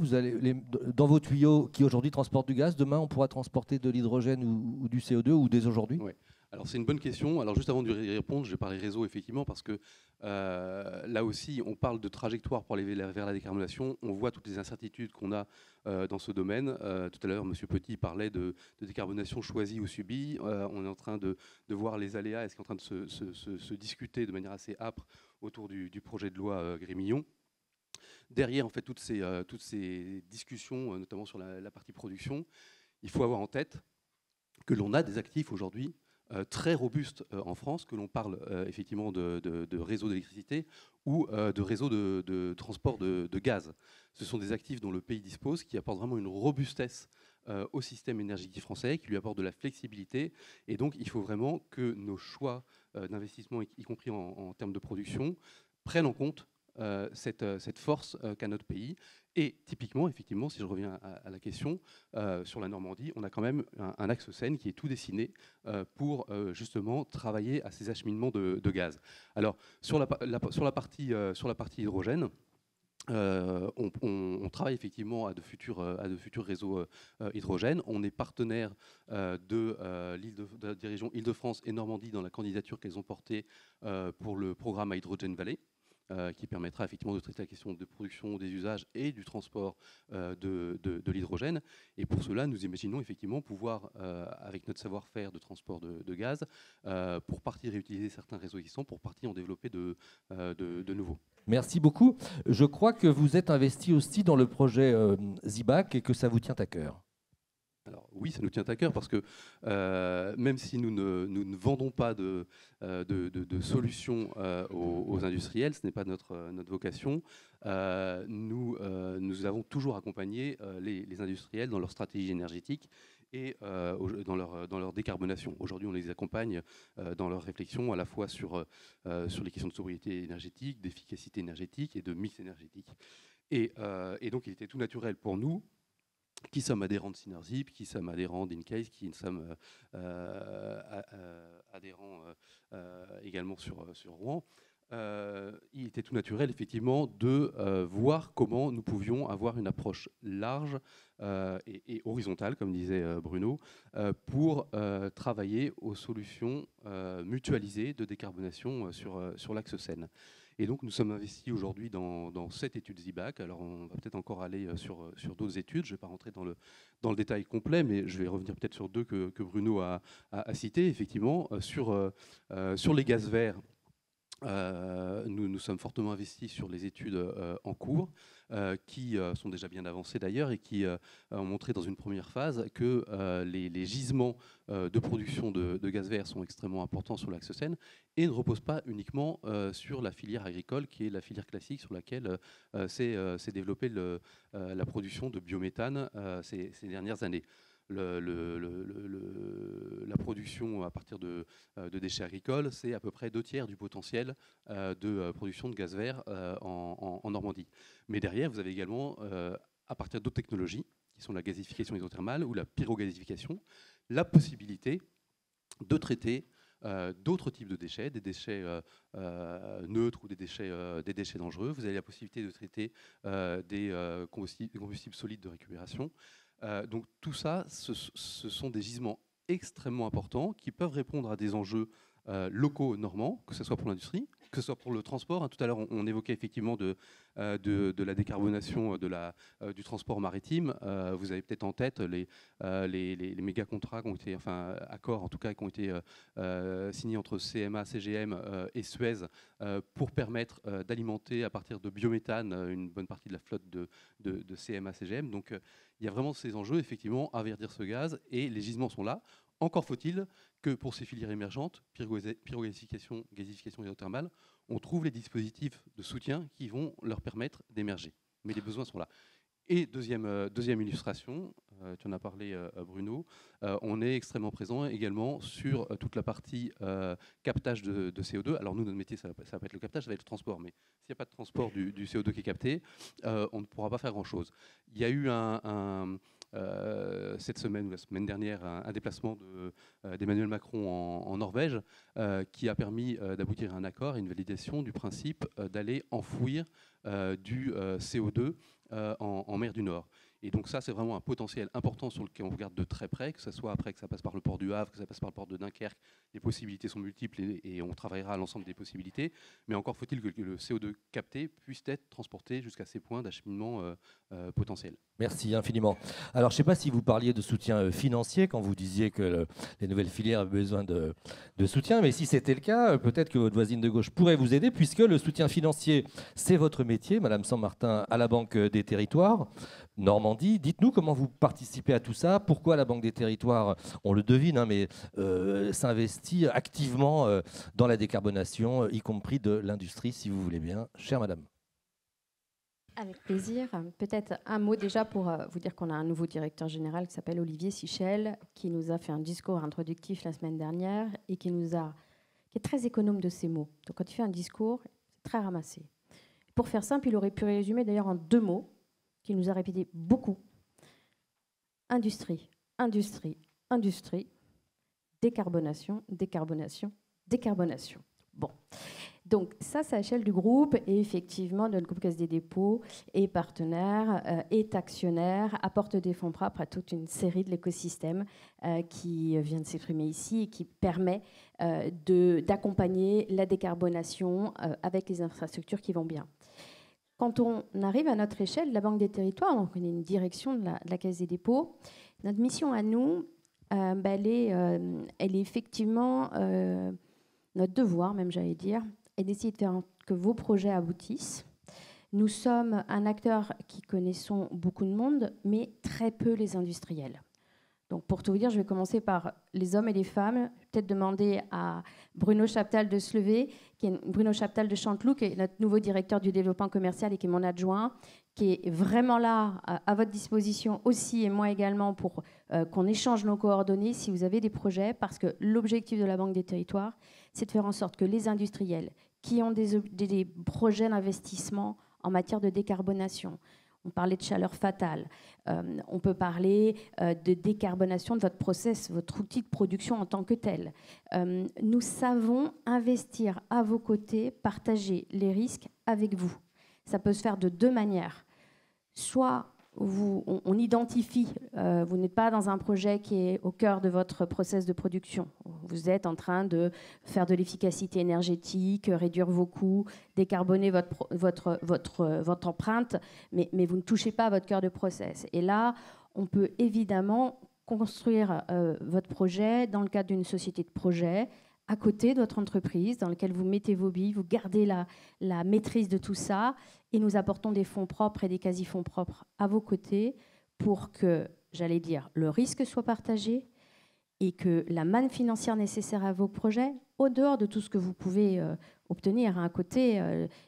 Dans vos tuyaux qui aujourd'hui transportent du gaz, demain on pourra transporter de l'hydrogène ou du CO2 ou dès aujourd'hui ? Oui. Alors c'est une bonne question. Alors juste avant de répondre, je vais parler réseau effectivement parce que là aussi on parle de trajectoire pour aller vers la décarbonation. On voit toutes les incertitudes qu'on a dans ce domaine. Tout à l'heure, M. Petit parlait de décarbonation choisie ou subie. On est en train de voir les aléas et ce qui est en train de se discuter de manière assez âpre autour du projet de loi Grémillon. Derrière en fait toutes ces discussions, notamment sur la partie production, il faut avoir en tête que l'on a des actifs aujourd'hui très robuste en France, que l'on parle effectivement de réseaux d'électricité ou de réseaux de transport de gaz. Ce sont des actifs dont le pays dispose, qui apportent vraiment une robustesse au système énergétique français, qui lui apporte de la flexibilité. Et donc, il faut vraiment que nos choix d'investissement, y compris en termes de production, prennent en compte cette force qu'a notre pays. Et typiquement, effectivement, si je reviens à la question, sur la Normandie, on a quand même un axe Seine qui est tout dessiné pour justement travailler à ces acheminements de gaz. Alors, sur la partie hydrogène, on travaille effectivement à de futurs réseaux hydrogène. On est partenaire des régions Île-de-France et Normandie dans la candidature qu'elles ont portée pour le programme Hydrogen Valley, qui permettra effectivement de traiter la question de production, des usages et du transport de l'hydrogène. Et pour cela, nous imaginons effectivement pouvoir, avec notre savoir-faire de transport de gaz, pour partie réutiliser certains réseaux existants, pour partie en développer de nouveaux. Merci beaucoup. Je crois que vous êtes investi aussi dans le projet ZIBAC et que ça vous tient à cœur. Alors oui, ça nous tient à cœur parce que même si nous ne vendons pas de solutions aux industriels, ce n'est pas notre vocation, nous avons toujours accompagné les industriels dans leur stratégie énergétique et dans leur décarbonation. Aujourd'hui, on les accompagne dans leur réflexion à la fois sur les questions de sobriété énergétique, d'efficacité énergétique et de mix énergétique. Et donc, il était tout naturel pour nous, qui sommes adhérents de Synergip, qui sommes adhérents d'Incase, qui sommes adhérents également sur Rouen, il était tout naturel effectivement de voir comment nous pouvions avoir une approche large et horizontale, comme disait Bruno, pour travailler aux solutions mutualisées de décarbonation sur l'axe Seine. Et donc, nous sommes investis aujourd'hui dans 7 études ZIBAC. Alors, on va peut-être encore aller sur d'autres études. Je ne vais pas rentrer dans le détail complet, mais je vais revenir peut-être sur 2 que Bruno a cités. Effectivement, sur les gaz verts, nous sommes fortement investis sur les études en cours, qui sont déjà bien avancées d'ailleurs et qui ont montré dans une première phase que les gisements de production de gaz vert sont extrêmement importants sur l'axe Seine et ne reposent pas uniquement sur la filière agricole, qui est la filière classique sur laquelle s'est développée la production de biométhane ces dernières années. La production à partir de déchets agricoles, c'est à peu près 2/3 du potentiel de production de gaz vert en Normandie. Mais derrière, vous avez également, à partir d'autres technologies, qui sont la gasification hydrothermale ou la pyrogasification, la possibilité de traiter d'autres types de déchets, des déchets neutres ou des déchets dangereux. Vous avez la possibilité de traiter des combustibles solides de récupération. Donc tout ça, ce sont des gisements extrêmement importants qui peuvent répondre à des enjeux locaux normands, que ce soit pour l'industrie, que ce soit pour le transport. Tout à l'heure, on évoquait effectivement de la décarbonation du transport maritime. Vous avez peut-être en tête les méga contrats qui ont été, enfin accords en tout cas, qui ont été signés entre CMA, CGM et Suez pour permettre d'alimenter à partir de biométhane une bonne partie de la flotte de CMA, CGM. Donc il y a vraiment ces enjeux effectivement à verdir ce gaz et les gisements sont là. Encore faut-il que pour ces filières émergentes, pyrogasification, gasification hydrothermale, on trouve les dispositifs de soutien qui vont leur permettre d'émerger. Mais les besoins sont là. Et deuxième illustration, tu en as parlé Bruno, on est extrêmement présent également sur toute la partie captage de CO2. Alors nous, notre métier, ça va pas être le captage, ça va être le transport. Mais s'il n'y a pas de transport du CO2 qui est capté, on ne pourra pas faire grand-chose. Il y a eu cette semaine ou la semaine dernière un déplacement d'Emmanuel Macron en Norvège qui a permis d'aboutir à un accord et une validation du principe d'aller enfouir du CO2 en mer du Nord. Et donc ça, c'est vraiment un potentiel important sur lequel on regarde de très près, que ce soit après que ça passe par le port du Havre, que ça passe par le port de Dunkerque. Les possibilités sont multiples et on travaillera à l'ensemble des possibilités. Mais encore faut-il que le CO2 capté puisse être transporté jusqu'à ces points d'acheminement potentiels. Merci infiniment. Alors, je ne sais pas si vous parliez de soutien financier quand vous disiez que les nouvelles filières avaient besoin de soutien, mais si c'était le cas, peut-être que votre voisine de gauche pourrait vous aider, puisque le soutien financier, c'est votre métier, Madame San-Martin, à la Banque des Territoires, Normandie. Dites-nous comment vous participez à tout ça, pourquoi la Banque des Territoires, on le devine, mais s'investit activement dans la décarbonation, y compris de l'industrie, si vous voulez bien. Chère Madame. Avec plaisir. Peut-être un mot déjà pour vous dire qu'on a un nouveau directeur général qui s'appelle Olivier Sichel, qui nous a fait un discours introductif la semaine dernière et qui est très économe de ses mots. Donc quand il fait un discours, c'est très ramassé. Pour faire simple, il aurait pu résumer d'ailleurs en 2 mots, qu'il nous a répété beaucoup. Industrie, industrie, industrie, décarbonation, décarbonation, décarbonation. Bon. Donc ça, c'est à l'échelle du groupe. Et effectivement, notre groupe Caisse des dépôts est partenaire, est actionnaire, apporte des fonds propres à toute une série de l'écosystème qui vient de s'exprimer ici et qui permet d'accompagner la décarbonation avec les infrastructures qui vont bien. Quand on arrive à notre échelle, la Banque des Territoires, donc on est une direction de la Caisse des dépôts, notre mission à nous, elle est effectivement, notre devoir même, j'allais dire, et d'essayer de faire que vos projets aboutissent. Nous sommes un acteur qui connaissons beaucoup de monde, mais très peu les industriels. Donc pour tout vous dire, je vais commencer par les hommes et les femmes. Je vais peut-être demander à Bruno Chaptal de se lever, Bruno Chaptal de Chanteloup, qui est notre nouveau directeur du développement commercial et qui est mon adjoint, qui est vraiment là à votre disposition aussi, et moi également, pour qu'on échange nos coordonnées si vous avez des projets, parce que l'objectif de la Banque des Territoires, c'est de faire en sorte que les industriels qui ont des projets d'investissement en matière de décarbonation, on parlait de chaleur fatale, on peut parler de décarbonation de votre process, votre outil de production en tant que tel. Nous savons investir à vos côtés, partager les risques avec vous. Ça peut se faire de 2 manières. Soit on identifie, vous n'êtes pas dans un projet qui est au cœur de votre process de production. Vous êtes en train de faire de l'efficacité énergétique, réduire vos coûts, décarboner votre empreinte, mais vous ne touchez pas à votre cœur de process. Et là, on peut évidemment construire votre projet dans le cadre d'une société de projet, à côté de votre entreprise, dans laquelle vous mettez vos billes, vous gardez la maîtrise de tout ça, et nous apportons des fonds propres et des quasi-fonds propres à vos côtés pour que, j'allais dire, le risque soit partagé et que la manne financière nécessaire à vos projets, au dehors de tout ce que vous pouvez obtenir, à côté,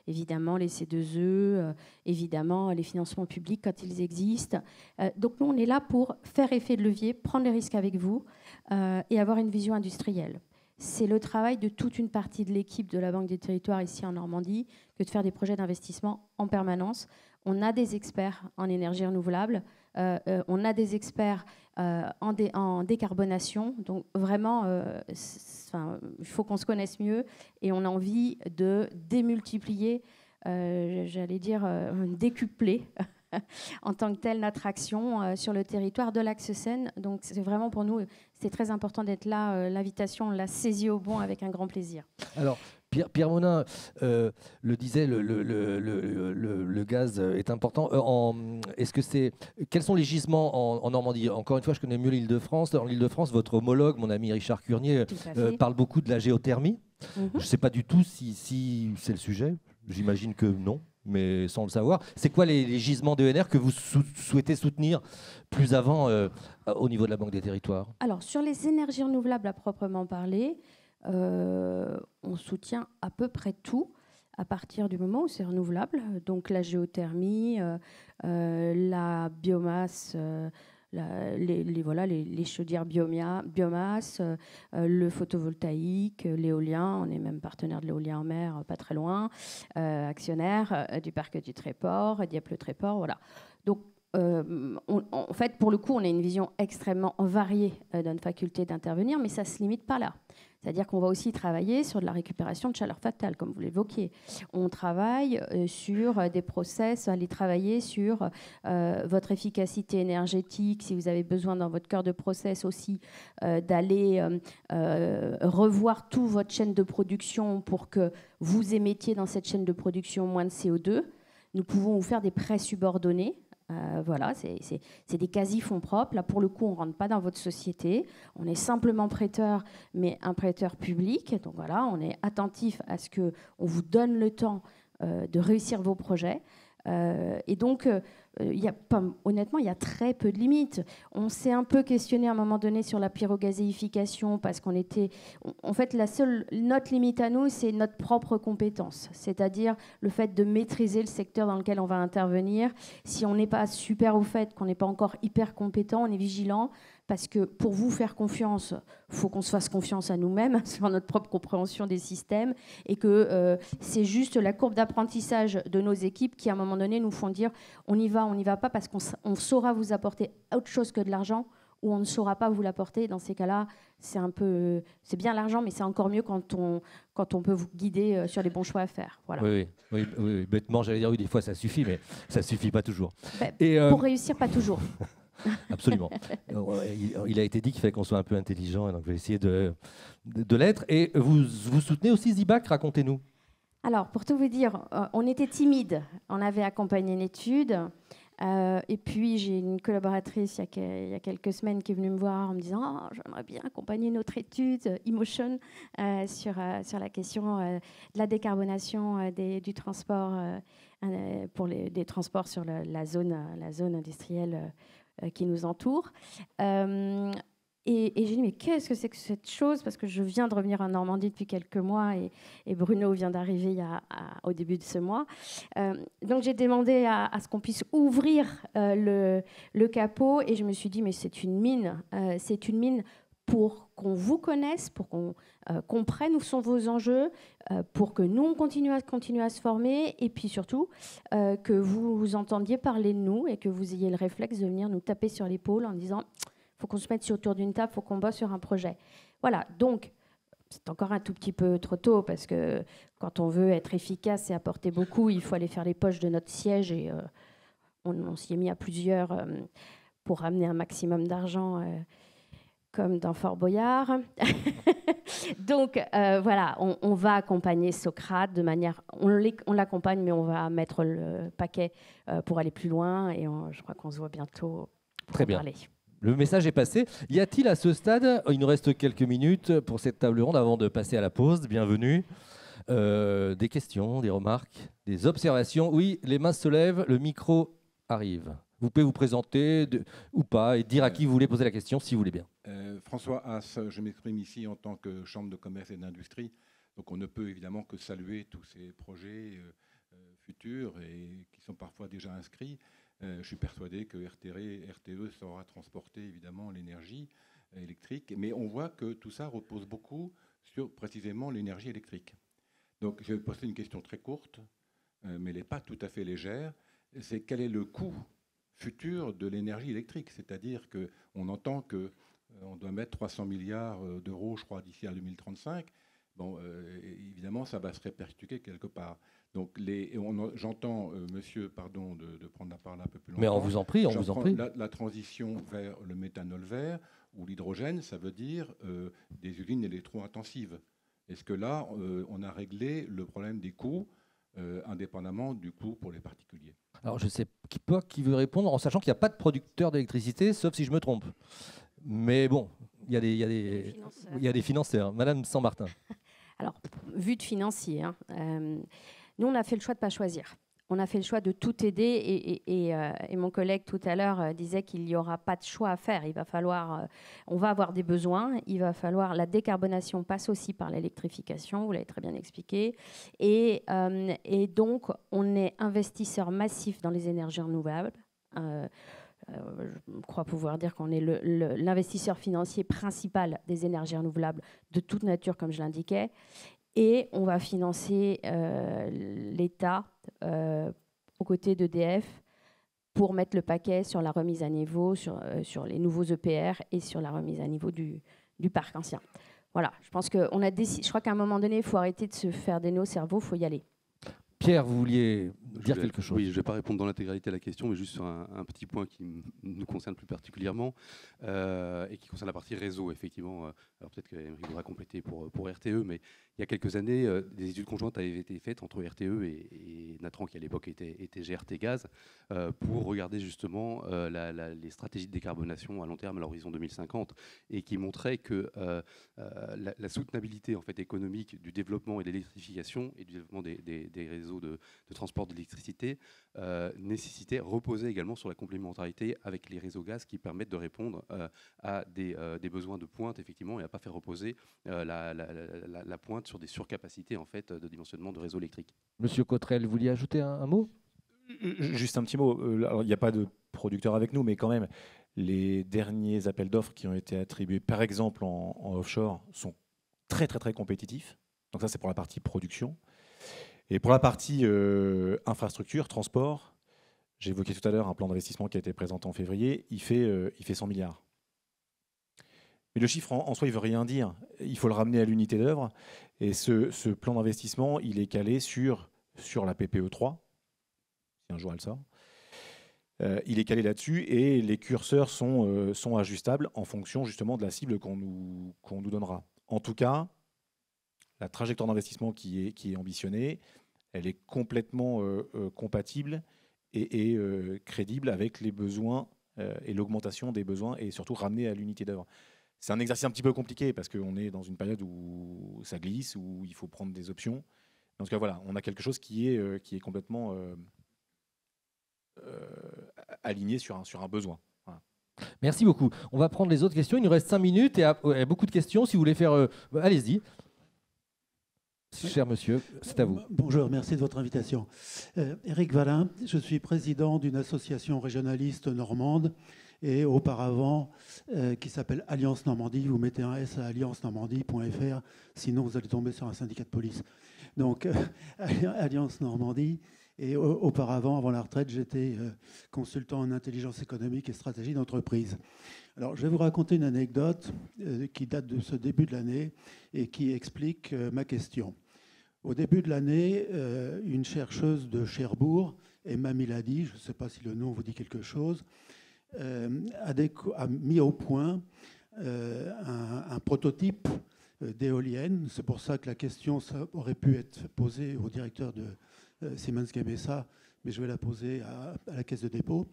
évidemment, les C2E, évidemment, les financements publics quand ils existent. Donc nous, on est là pour faire effet de levier, prendre les risques avec vous et avoir une vision industrielle. C'est le travail de toute une partie de l'équipe de la Banque des Territoires ici en Normandie que de faire des projets d'investissement en permanence. On a des experts en énergie renouvelable, on a des experts en décarbonation. Donc vraiment, il faut qu'on se connaisse mieux et on a envie de démultiplier, j'allais dire décupler en tant que telle notre action sur le territoire de l'Axe Seine. Donc c'est vraiment pour nous, c'est très important d'être là. L'invitation, on l'a saisie au bon avec un grand plaisir. Alors, Pierre Monin le disait, le gaz est important. Quels sont les gisements en Normandie? Encore une fois, je connais mieux l'Île-de-France. Dans l'Île-de-France, votre homologue, mon ami Richard Curnier, parle beaucoup de la géothermie. Je ne sais pas du tout si c'est le sujet. J'imagine que non, mais sans le savoir. C'est quoi les gisements d'ENR que vous souhaitez soutenir plus avant au niveau de la Banque des Territoires? Alors, sur les énergies renouvelables à proprement parler, on soutient à peu près tout à partir du moment où c'est renouvelable. Donc la géothermie, la biomasse, les chaudières biomasse, le photovoltaïque, l'éolien. On est même partenaire de l'éolien en mer, pas très loin, actionnaire du parc du Tréport, Dieppe-le-Tréport, voilà. Donc en fait, pour le coup, on a une vision extrêmement variée de notre faculté d'intervenir, mais ça ne se limite pas là. C'est-à-dire qu'on va aussi travailler sur de la récupération de chaleur fatale, comme vous l'évoquiez. On travaille sur des process, aller travailler sur votre efficacité énergétique, si vous avez besoin dans votre cœur de process aussi, d'aller revoir toute votre chaîne de production pour que vous émettiez dans cette chaîne de production moins de CO2. Nous pouvons vous faire des prêts subordonnés. Voilà, c'est des quasi-fonds propres. Là, pour le coup, on ne rentre pas dans votre société. On est simplement prêteur, mais un prêteur public. Donc voilà, on est attentif à ce qu'on vous donne le temps de réussir vos projets. Et donc, honnêtement, il y a très peu de limites. On s'est un peu questionné à un moment donné sur la pyrogazéification parce qu'on était... En fait, notre limite à nous, c'est notre propre compétence, c'est-à-dire le fait de maîtriser le secteur dans lequel on va intervenir. Si on n'est pas super au fait, qu'on n'est pas encore hyper compétent, on est vigilant. Parce que pour vous faire confiance, il faut qu'on se fasse confiance à nous-mêmes sur notre propre compréhension des systèmes et que c'est juste la courbe d'apprentissage de nos équipes qui, à un moment donné, nous font dire on y va pas parce qu'on saura vous apporter autre chose que de l'argent ou on ne saura pas vous l'apporter. Dans ces cas-là, c'est bien l'argent, mais c'est encore mieux quand on peut vous guider sur les bons choix à faire. Voilà. Oui. Bêtement, j'allais dire oui, des fois ça suffit, mais ça suffit pas toujours. Pour réussir, pas toujours. Absolument. Il a été dit qu'il fallait qu'on soit un peu intelligent, donc je vais essayer de l'être. Et vous soutenez aussi Zibac, racontez-nous. Alors, pour tout vous dire, on était timide. On avait accompagné une étude. Et puis, j'ai une collaboratrice il y a quelques semaines qui est venue me voir en me disant « J'aimerais bien accompagner notre étude Emotion sur la question de la décarbonation du transport pour des transports sur la zone industrielle qui nous entoure. » Et j'ai dit, mais qu'est-ce que c'est que cette chose? Parce que je viens de revenir en Normandie depuis quelques mois et Bruno vient d'arriver au début de ce mois. Donc j'ai demandé à ce qu'on puisse ouvrir le capot et je me suis dit, mais c'est une mine. C'est une mine pour qu'on vous connaisse, pour qu'on comprenne où sont vos enjeux, pour que nous, on continue à se former et puis surtout que vous entendiez parler de nous et que vous ayez le réflexe de venir nous taper sur l'épaule en disant faut qu'on se mette autour d'une table, faut qu'on bosse sur un projet. Voilà, donc c'est encore un tout petit peu trop tôt parce que quand on veut être efficace et apporter beaucoup, il faut aller faire les poches de notre siège et on s'y est mis à plusieurs pour ramener un maximum d'argent comme dans Fort Boyard. Donc voilà, on va accompagner Socrate de manière... On l'accompagne, mais on va mettre le paquet pour aller plus loin et je crois qu'on se voit bientôt pour Très bien. parler. Le message est passé. Y a-t-il à ce stade, il nous reste quelques minutes pour cette table ronde avant de passer à la pause, bienvenue, des questions, des remarques, des observations? Oui, les mains se lèvent, le micro arrive. Vous pouvez vous présenter ou pas et dire à qui vous voulez poser la question, si vous voulez bien. François Haas, je m'exprime ici en tant que Chambre de commerce et d'industrie. Donc on ne peut évidemment que saluer tous ces projets futurs et qui sont parfois déjà inscrits. Je suis persuadé que RTE saura transporter évidemment l'énergie électrique, mais on voit que tout ça repose beaucoup sur précisément l'énergie électrique. Donc je vais poser une question très courte, mais elle n'est pas tout à fait légère. C'est quel est le coût futur de l'énergie électrique? C'est-à-dire qu'on entend qu'on doit mettre 300 milliards d'euros, je crois, d'ici à 2035. Bon, évidemment, ça va se répercuter quelque part. Donc, j'entends, monsieur, pardon de prendre la parole un peu plus longtemps. Mais on vous en prie, on vous en prie. La transition vers le méthanol vert ou l'hydrogène, ça veut dire des usines électro-intensives. Est-ce que là, on a réglé le problème des coûts, indépendamment du coût pour les particuliers? Alors, je ne sais pas qui veut répondre, en sachant qu'il n'y a pas de producteur d'électricité, sauf si je me trompe. Mais bon, il y a des financeurs. Madame Saint-Martin. Alors, vu de financier, nous, on a fait le choix de ne pas choisir. On a fait le choix de tout aider et mon collègue tout à l'heure disait qu'il n'y aura pas de choix à faire. Il va falloir, on va avoir des besoins, il va falloir, la décarbonation passe aussi par l'électrification, vous l'avez très bien expliqué, et donc on est investisseur massif dans les énergies renouvelables. Je crois pouvoir dire qu'on est l'investisseur financier principal des énergies renouvelables de toute nature, comme je l'indiquais. Et on va financer l'État aux côtés d'EDF pour mettre le paquet sur la remise à niveau, sur les nouveaux EPR et sur la remise à niveau du parc ancien. Voilà, je pense qu'on a décidé. Je crois qu'à un moment donné, il faut arrêter de se faire des nœuds au cerveau, il faut y aller. Pierre, vous vouliez dire quelque chose? Oui, je ne vais pas répondre dans l'intégralité à la question, mais juste sur un petit point qui nous concerne plus particulièrement et qui concerne la partie réseau, effectivement. Alors peut-être qu'Émeric voudra compléter pour RTE, mais il y a quelques années, des études conjointes avaient été faites entre RTE et Natran, qui à l'époque était GRT Gaz, pour regarder justement les stratégies de décarbonation à long terme à l'horizon 2050, et qui montraient que la soutenabilité en fait, économique du développement et de l'électrification et du développement des réseaux de transport de l'électricité reposait également sur la complémentarité avec les réseaux gaz qui permettent de répondre à des besoins de pointe, effectivement, et à ne pas faire reposer la pointe sur des surcapacités en fait, de dimensionnement de réseaux électriques. Monsieur Cottrell, vous vouliez ajouter un mot ? Juste un petit mot. Alors, il n'y a pas de producteur avec nous, mais quand même, les derniers appels d'offres qui ont été attribués, par exemple en offshore, sont très, très, très compétitifs. Donc ça, c'est pour la partie production. Et pour la partie infrastructure, transport, j'ai évoqué tout à l'heure un plan d'investissement qui a été présenté en février, il fait 100 milliards. Mais le chiffre en soi, il ne veut rien dire. Il faut le ramener à l'unité d'œuvre. Et ce plan d'investissement, il est calé sur la PPE 3, si un jour elle sort. Il est calé là-dessus et les curseurs sont ajustables en fonction justement de la cible qu'on nous donnera. En tout cas, la trajectoire d'investissement qui est ambitionnée, elle est complètement compatible et crédible avec les besoins et l'augmentation des besoins et surtout ramenée à l'unité d'œuvre. C'est un exercice un petit peu compliqué parce qu'on est dans une période où ça glisse, où il faut prendre des options. En tout cas, voilà, on a quelque chose qui est complètement aligné sur un besoin. Voilà. Merci beaucoup. On va prendre les autres questions. Il nous reste 5 minutes et beaucoup de questions. Si vous voulez faire... allez-y. Cher monsieur, c'est à vous. Bonjour, merci de votre invitation. Éric Valin, je suis président d'une association régionaliste normande et auparavant qui s'appelle Alliance Normandie. Vous mettez un S à alliancenormandie.fr, sinon vous allez tomber sur un syndicat de police. Donc, Alliance Normandie. Et auparavant, avant la retraite, j'étais consultant en intelligence économique et stratégie d'entreprise. Alors, je vais vous raconter une anecdote qui date de ce début de l'année et qui explique ma question. Au début de l'année, une chercheuse de Cherbourg, Emma Milady, je ne sais pas si le nom vous dit quelque chose, a mis au point un prototype d'éolienne. C'est pour ça que la question ça aurait pu être posée au directeur de Siemens Gamesa, mais je vais la poser à la caisse de dépôt.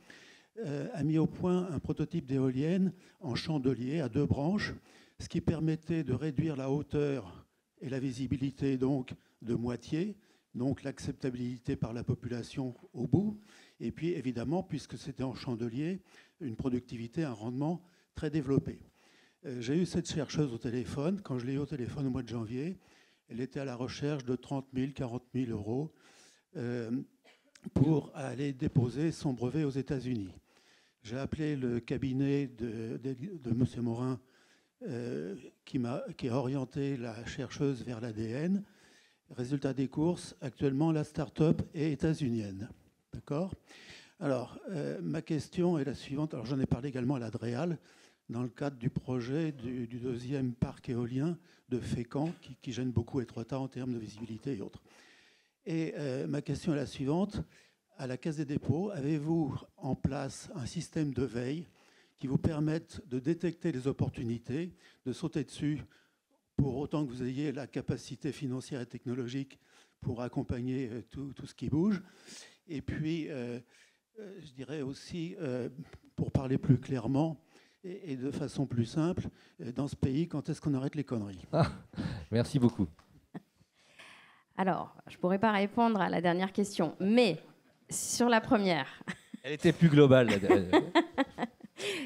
A mis au point un prototype d'éolienne en chandelier à 2 branches, ce qui permettait de réduire la hauteur et la visibilité donc de moitié, donc l'acceptabilité par la population au bout, et puis évidemment, puisque c'était en chandelier, une productivité, un rendement très développé. J'ai eu cette chercheuse au téléphone. Quand je l'ai eu au téléphone au mois de janvier, elle était à la recherche de 30 000, 40 000 euros pour aller déposer son brevet aux États-Unis. J'ai appelé le cabinet de M. Morin qui a orienté la chercheuse vers l'ADN. Résultat des courses, actuellement la start-up est états-unienne. D'accord ? Alors, ma question est la suivante. Alors, j'en ai parlé également à l'Adréal dans le cadre du projet du 2e parc éolien de Fécamp qui gêne beaucoup Etretat en termes de visibilité et autres. Et ma question est la suivante. À la Caisse des dépôts, avez-vous en place un système de veille qui vous permette de détecter les opportunités, de sauter dessus pour autant que vous ayez la capacité financière et technologique pour accompagner tout ce qui bouge? Et puis, je dirais aussi, pour parler plus clairement et de façon plus simple, dans ce pays, quand est-ce qu'on arrête les conneries? Merci beaucoup. Alors, je ne pourrais pas répondre à la dernière question, mais sur la première... Elle était plus globale.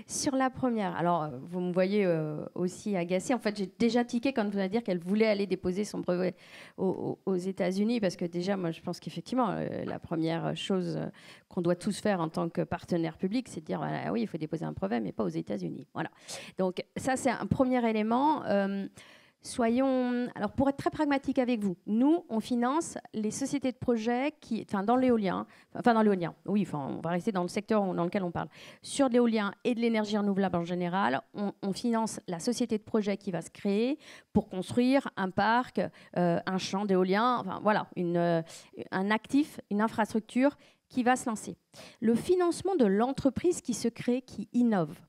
Sur la première, alors vous me voyez aussi agacée. En fait, j'ai déjà tiqué quand vous allez dire qu'elle voulait aller déposer son brevet aux États-Unis, parce que déjà, moi, je pense qu'effectivement, la première chose qu'on doit tous faire en tant que partenaire public, c'est de dire, voilà, oui, il faut déposer un brevet, mais pas aux États-Unis. Voilà. Donc ça, c'est un premier élément. Alors pour être très pragmatique avec vous, nous, on finance les sociétés de projet dans l'éolien, oui, on va rester dans le secteur dans lequel on parle, sur l'éolien et de l'énergie renouvelable en général, on finance la société de projet qui va se créer pour construire un parc, un champ d'éolien, enfin voilà, un actif, une infrastructure qui va se lancer. Le financement de l'entreprise qui se crée, qui innove.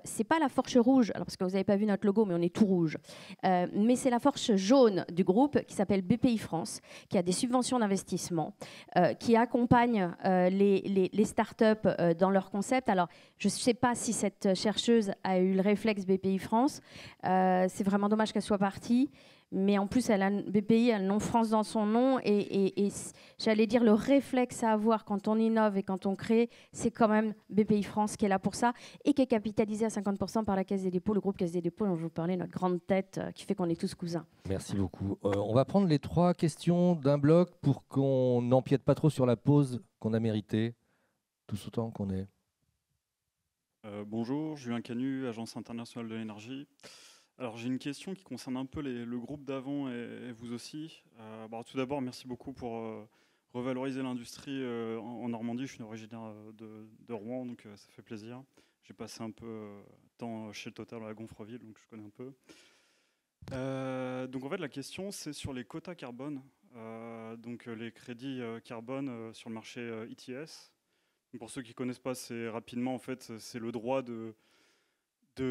c'est pas la Forche rouge, alors parce que vous n'avez pas vu notre logo, mais on est tout rouge. Mais c'est la Forche jaune du groupe qui s'appelle BPI France, qui a des subventions d'investissement, qui accompagne les startups dans leur concept. Alors, je ne sais pas si cette chercheuse a eu le réflexe BPI France. C'est vraiment dommage qu'elle soit partie. Mais en plus, elle a BPI, elle a le nom France dans son nom. Et j'allais dire, le réflexe à avoir quand on innove et quand on crée, c'est quand même BPI France qui est là pour ça et qui est capitalisé à 50% par la Caisse des dépôts, le groupe Caisse des dépôts dont je vous parlais, notre grande tête qui fait qu'on est tous cousins. Merci beaucoup. On va prendre les 3 questions d'un bloc pour qu'on n'empiète pas trop sur la pause qu'on a méritée, tous autant qu'on est. Bonjour, Julien Canu, Agence internationale de l'énergie. Alors j'ai une question qui concerne un peu le groupe d'avant et vous aussi. Tout d'abord, merci beaucoup pour revaloriser l'industrie en Normandie. Je suis originaire de Rouen, donc ça fait plaisir. J'ai passé un peu de temps chez Total à la Gonfreville, donc je connais un peu. Donc en fait, la question, c'est sur les quotas carbone, donc les crédits carbone sur le marché ETS. Donc, pour ceux qui ne connaissent pas, c'est rapidement, en fait, c'est le droit de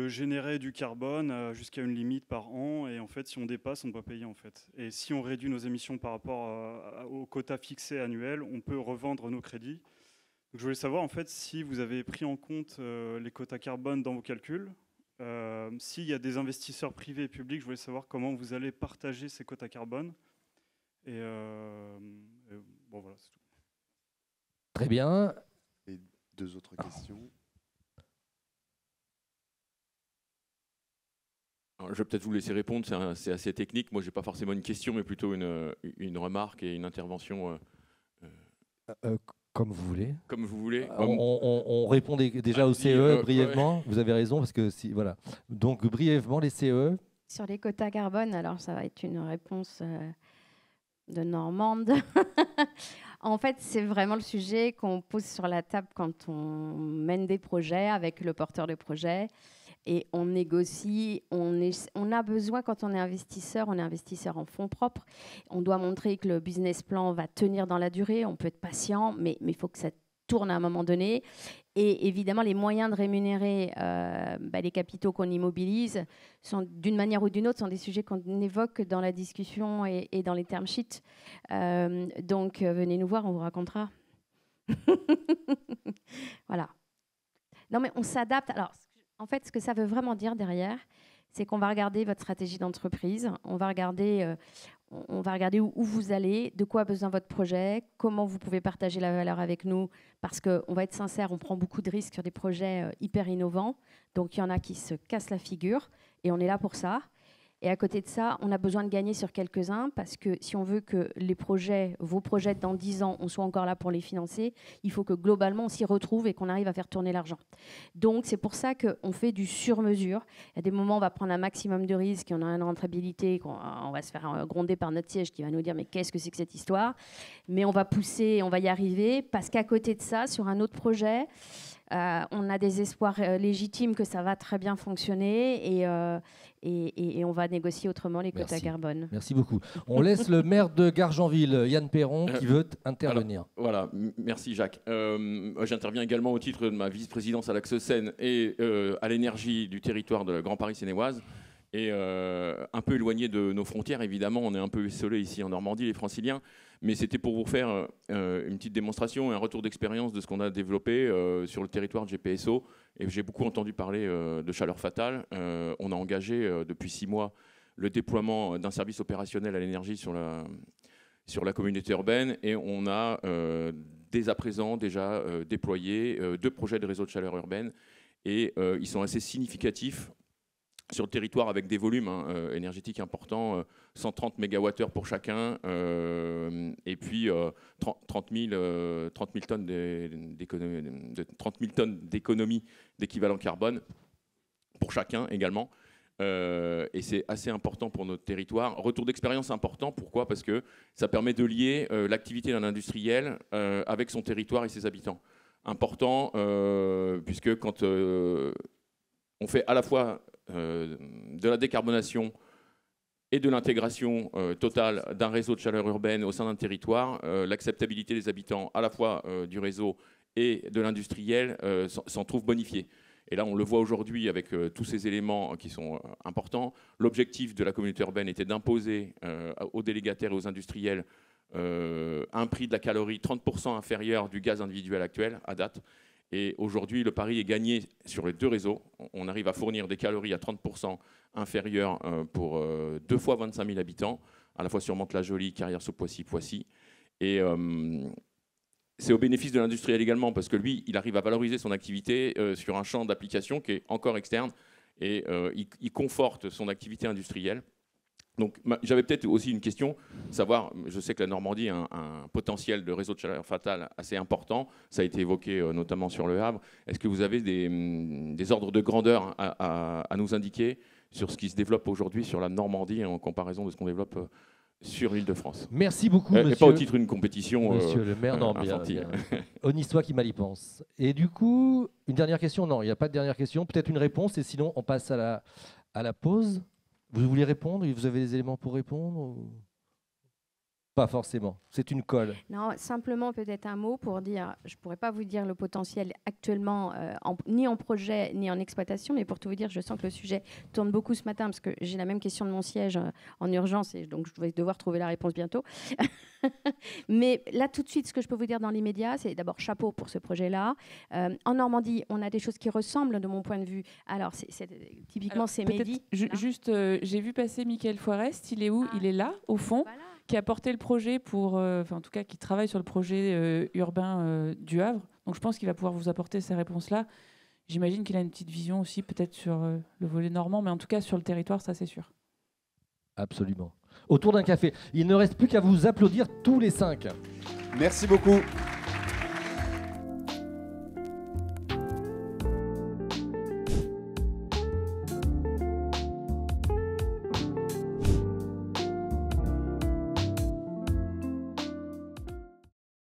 générer du carbone jusqu'à une limite par an, et en fait si on dépasse on doit payer en fait. Et si on réduit nos émissions par rapport aux quotas fixés annuels, on peut revendre nos crédits. Donc, je voulais savoir en fait si vous avez pris en compte les quotas carbone dans vos calculs, s'il y a des investisseurs privés et publics, je voulais savoir comment vous allez partager ces quotas carbone. Et bon voilà, c'est tout. Très bien. Et 2 autres questions. Alors, je vais peut-être vous laisser répondre, c'est assez technique. Moi, je n'ai pas forcément une question, mais plutôt une remarque et une intervention. Comme vous voulez. Comme vous voulez. On répond déjà au CE brièvement. Ouais. Vous avez raison, parce que voilà. Donc, brièvement, les CE. Sur les quotas carbone, alors ça va être une réponse de Normande. En fait, c'est vraiment le sujet qu'on pose sur la table quand on mène des projets avec le porteur de projet. Et on négocie, on a besoin, quand on est investisseur en fonds propres. On doit montrer que le business plan va tenir dans la durée. On peut être patient, mais il faut que ça tourne à un moment donné. Et évidemment, les moyens de rémunérer les capitaux qu'on immobilise, sont, d'une manière ou d'une autre, sont des sujets qu'on évoque dans la discussion et dans les term sheets. Donc, venez nous voir, on vous racontera. Voilà. Non, mais on s'adapte. Alors, en fait, ce que ça veut vraiment dire derrière, c'est qu'on va regarder votre stratégie d'entreprise, on va regarder où vous allez, de quoi a besoin votre projet, comment vous pouvez partager la valeur avec nous, parce qu'on va être sincère, on prend beaucoup de risques sur des projets hyper innovants, donc il y en a qui se cassent la figure, et on est là pour ça. Et à côté de ça, on a besoin de gagner sur quelques-uns, parce que si on veut que les projets, vos projets dans 10 ans, on soit encore là pour les financer, il faut que globalement on s'y retrouve et qu'on arrive à faire tourner l'argent. Donc c'est pour ça qu'on fait du sur-mesure. Il y a des moments où on va prendre un maximum de risques, et on a une rentabilité, on va se faire gronder par notre siège qui va nous dire mais qu'est-ce que c'est que cette histoire? Mais on va pousser, on va y arriver, parce qu'à côté de ça, sur un autre projet, on a des espoirs légitimes que ça va très bien fonctionner et on va négocier autrement les quotas carbone. Merci beaucoup. On laisse le maire de Gargenville, Yann Perron, qui veut intervenir. Alors, voilà, merci Jacques. J'interviens également au titre de ma vice-présidence à l'Axe Seine et à l'énergie du territoire de la Grand Paris sénéoise. Et un peu éloigné de nos frontières, évidemment, on est un peu isolé ici en Normandie, les franciliens, mais c'était pour vous faire une petite démonstration et un retour d'expérience de ce qu'on a développé sur le territoire de GPSO. Et j'ai beaucoup entendu parler de chaleur fatale. On a engagé depuis 6 mois le déploiement d'un service opérationnel à l'énergie sur la communauté urbaine, et on a dès à présent déjà déployé 2 projets de réseau de chaleur urbaine, et ils sont assez significatifs sur le territoire, avec des volumes énergétiques importants, 130 MWh pour chacun, et puis 30 000 tonnes d'économie d'équivalent carbone pour chacun également. Et c'est assez important pour notre territoire. Retour d'expérience important, pourquoi? Parce que ça permet de lier l'activité d'un industriel avec son territoire et ses habitants. Important, puisque quand on fait à la fois de la décarbonation et de l'intégration totale d'un réseau de chaleur urbaine au sein d'un territoire, l'acceptabilité des habitants à la fois du réseau et de l'industriel s'en trouve bonifiée. Et là, on le voit aujourd'hui avec tous ces éléments qui sont importants. L'objectif de la communauté urbaine était d'imposer aux délégataires et aux industriels un prix de la calorie 30% inférieur du gaz individuel actuel à date. Et aujourd'hui, le pari est gagné sur les deux réseaux. On arrive à fournir des calories à 30% inférieures pour 2 fois 25 000 habitants, à la fois sur Mantes-la-Jolie, Carrières-sous-Poissy, Poissy. Et c'est au bénéfice de l'industriel également, parce que lui, il arrive à valoriser son activité sur un champ d'application qui est encore externe, et il conforte son activité industrielle. Donc j'avais peut-être aussi une question, savoir, je sais que la Normandie a un potentiel de réseau de chaleur fatale assez important, ça a été évoqué notamment sur Le Havre. Est-ce que vous avez des ordres de grandeur à nous indiquer sur ce qui se développe aujourd'hui sur la Normandie en comparaison de ce qu'on développe sur l'Île-de-France? Merci beaucoup, monsieur. Et pas au titre d'une compétition monsieur le maire, non, infantile. Onissois qui mal y pense. Et du coup, une dernière question? Non, il n'y a pas de dernière question. Peut-être une réponse, et sinon on passe à la pause. Vous voulez répondre? Vous avez des éléments pour répondre ou... Pas forcément, c'est une colle. Non, simplement peut-être un mot pour dire, je ne pourrais pas vous dire le potentiel actuellement, ni en projet, ni en exploitation, mais pour tout vous dire, je sens que le sujet tourne beaucoup ce matin, parce que j'ai la même question de mon siège en urgence, et donc je vais devoir trouver la réponse bientôt. Mais là, tout de suite, ce que je peux vous dire dans l'immédiat, c'est d'abord chapeau pour ce projet-là. En Normandie, on a des choses qui ressemblent, de mon point de vue. Alors, typiquement, c'est Mehdi. Juste, j'ai vu passer Mickaël Forest, il est où? Il est là, au fond. Voilà. Qui a porté le projet en tout cas, qui travaille sur le projet urbain du Havre. Donc, je pense qu'il va pouvoir vous apporter ces réponses-là. J'imagine qu'il a une petite vision aussi, peut-être sur le volet normand, mais en tout cas, sur le territoire, ça, c'est sûr. Absolument. Autour d'un café. Il ne reste plus qu'à vous applaudir tous les 5. Merci beaucoup.